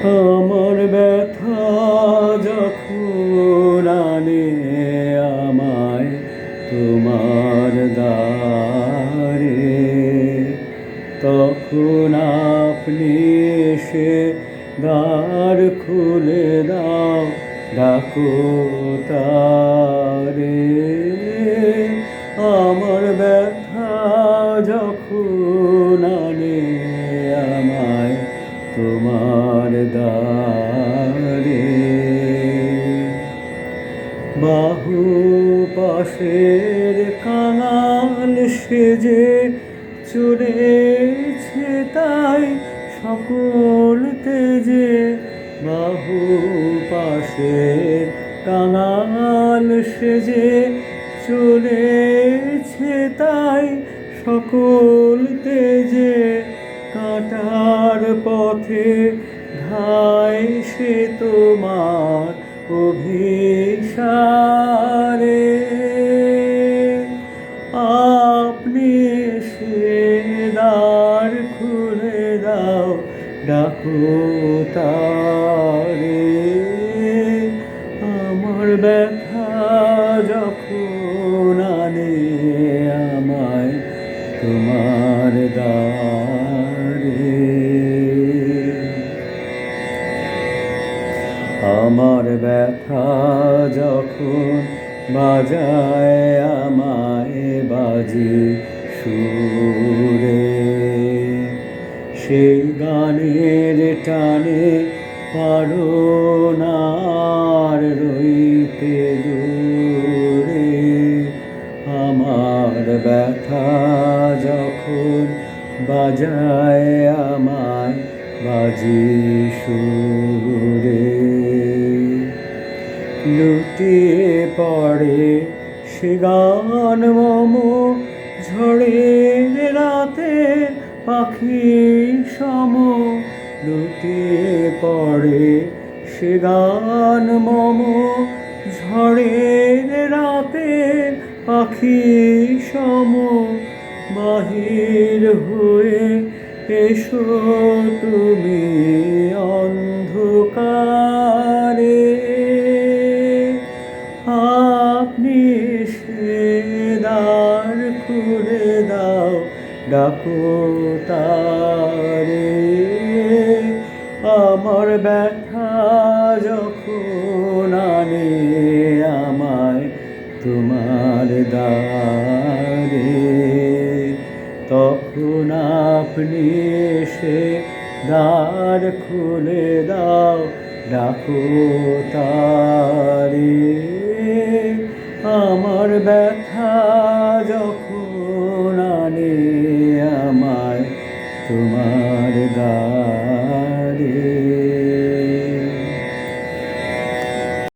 আমার ব্যথা যখন আনে আমায় তোমার দ্বারে, তখন আপনি এসে দ্বার খুলে দাও, ডাকো তারে। আমার ব্যথা যখন আনে আমায় তোমার দ্বারে, বাহু পাশের কাঙাল সেজে চলেছে তাই সকল তেজে। বাহু পাশের কাঙাল সেজে চলেছে তাই সকল তেজে। কাঁটার পথে ধায় সে তোমার অভিসারে, আপনি সে দ্বার খুলে দাও, ডাকো তারে। আমার ব্যথা যখন আনে আমায় তোমার দ্বারে, আমার ব্যথা যখন বাজায় আমায় বাজে সুরে, সেই গানের টানে পারো না আর রইতে দূরে। আমার ব্যথা যখন বাজায় আমায় বাজে সুরে, লুটিয়ে পড়ে সে গান মম ঝড়ের রাতে পাখি সম। লুটিয়ে পড়ে সে গান মম ঝড়ের রাতে পাখি সম। বাহির হয়ে এসো তুমি অন্ধকারে, আপনি সে দ্বার খুলে দাও, ডাকো তারে। আমার ব্যথা যখন আনে আমায় তোমার দ্বারে, তখন আপনি এসে দ্বার খুলে দাও, ডাকো তারে। আমার ব্যথা যখন আনে আমায় তোমার দ্বারে।